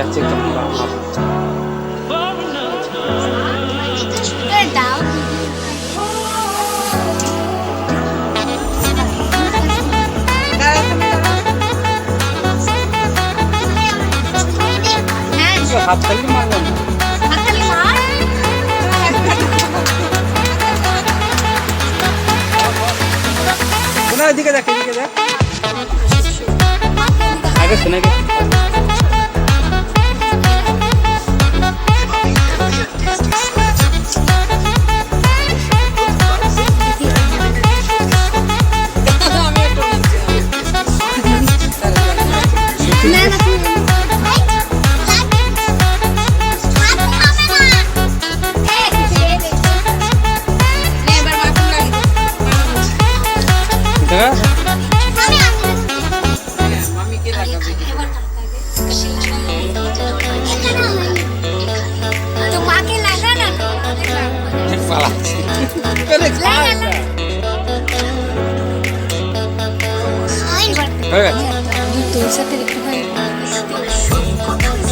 যাচ্ছে একদম হাততালি মারলাম না এদিকে দেখ আগে শুনে গেছি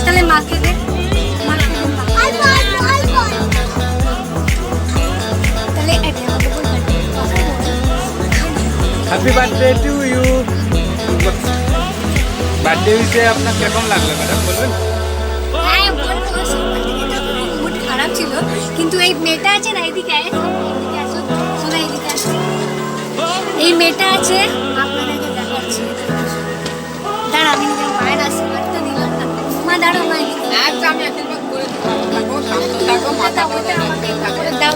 তাহলে মাকে দে তাহলে happy birthday to you birthday উইশে আপনার কিরকম লাগলো ম্যাডাম বলবেন? মুড খারাপ ছিল কিন্তু এই মেয়েটা আছে না এদিকে আসো শোনা এদিকে আসো এই মেয়েটা আছে আপনাদেরকে দেখাচ্ছি দাঁড়া আমি নিজের মায়ের আশীর্বাদটা দিলাম না মা দাঁড়া মা আচ্ছা আমি আশীর্বাদ করে থাকো শান্ত থাকো মাথা বলে আমাকে দাও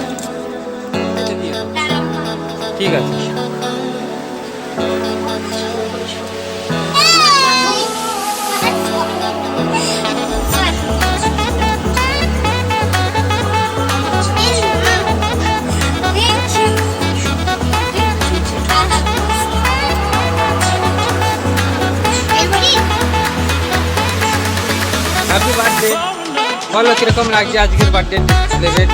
ঠিক আছে হ্যাপি বার্থডে বলো কিরকম লাগছে আজকের বার্থডে সেলিব্রেট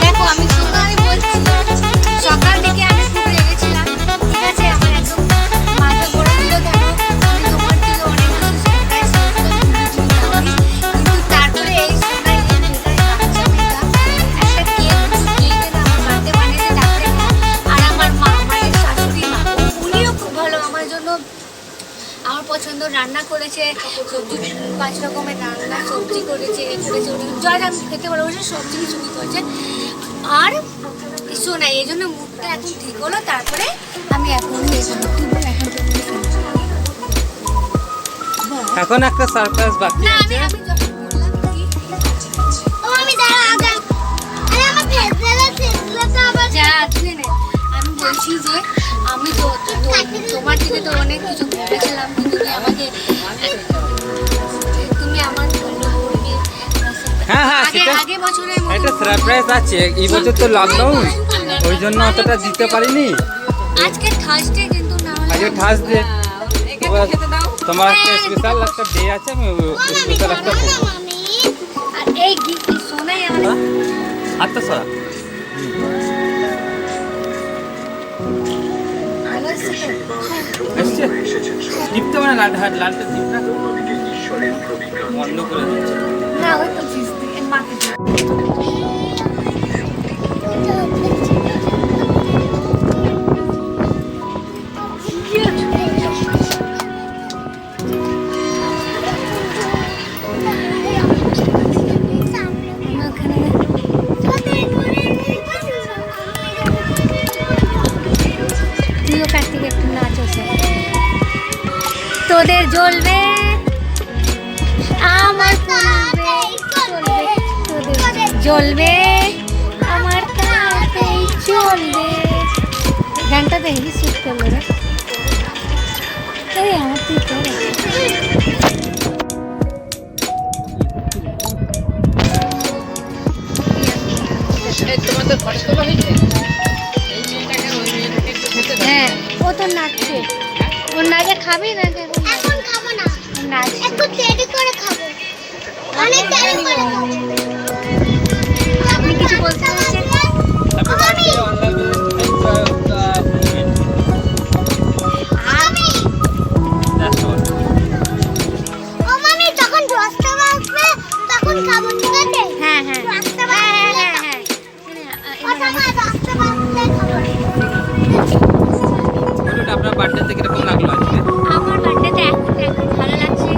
দেখো আমি বলছি সকাল থেকে আমি খুব রেগেছিলাম ঠিক আছে আমার একদম মাথা গরম ছিল কেন আমি তোমার থেকে অনেক কিছু সারপ্রাইজ কিন্তু তারপরে এই সময় বাচ্চা মেয়েটা একটা কেক আমার বার্থডে বানিয়েছে তারপরে আর আমার মা মায়ের শাশুড়ি মা উনিও খুব ভালো আমার জন্য আমার পছন্দ রান্না করেছে সবজি 5 রকমের রান্না সবজি করেছে যা আমি খেতে ভালোবাসি সবজি চুরি করেছে আর শোনা এই জন্য মুখটা এখন ঠিক হলো তারপরে আমি এখন একটা সারপ্রাইজ বাকি আছে আমি যখন বললাম কি ও আমি দাঁড়া আগে আরে আমার ফেসটা আবার যা তুই নে আমি বলছি যে আমি তো তোমার থেকে তো অনেক কিছু ভেবেছিলাম কিন্তু তুমি আমার জন্য করবে হ্যাঁ আগে বছরের মতো একটা সারপ্রাইজ আছে এই বছর তো লকডাউন ওই জন্য অতটা দিতে পারিনি আজকে থার্সডে কিন্তু না আজকে থার্সডে তোমার একটা স্পেশাল একটা ডে আছে আমি স্পেশাল একটা করব আর এই গিফট সোনাই আমার আত্মা সরা দীপ্ত মানে লালটা দীপটা বন্ধ করে না ওই তো মাকে তোদের জ্বলবে আমার জ্বলবে আমার কাছেই চলবে গানটা দেখি শুট করলো রে এই আমার তুই করে তোমাদের ঘরে তোলা হয়েছে হ্যাঁ ও তো নাচছে ও নাচে খাবি না এখন খাবো না নাচ একটু দেরি করে খাবো অনেক দেরি করে খাবো আপনি কিছু বলতে চাচ্ছেন আমি খাবো, ঠিক আছে? হ্যাঁ হ্যাঁ একটু আস্তে হ্যাঁ পারলে হ্যাঁ খাবো। হ্যাঁ কথা বল, আস্তে পারলে খাবো। বলুন আপনার বার্থডেতে কিরকম লাগলো আজকে? আমার বার্থডেতে এখন এখন ভালো লাগছে,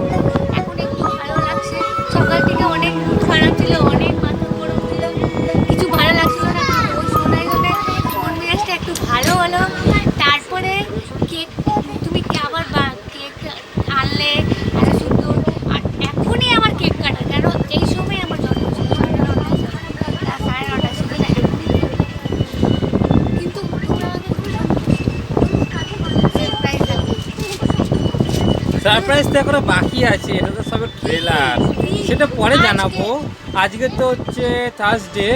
এখন একটু ভালো লাগছে। সকাল থেকে অনেক মুড খারাপ ছিল, অনেক মাথা গরম ছিল, কিছু ভালো লাগছিল না। ওই শোনাই হলে মন মেজাজটা একটু ভালো হলো। তারপরে কেক, তুমি আবার কেক আনলে এত সুন্দর। আর এখনই আমার কেক কাটা, কেন এই সময় আমার জন্মদিন 9:30 ছিল না, কিন্তু তোমরা আমাকে সারপ্রাইজ দাও। সারপ্রাইজ তো এখনো বাকি আছে, এটা তো সবে ট্রেলার, সেটা পরে জানাবো। আজকে তো হচ্ছে থার্সডে,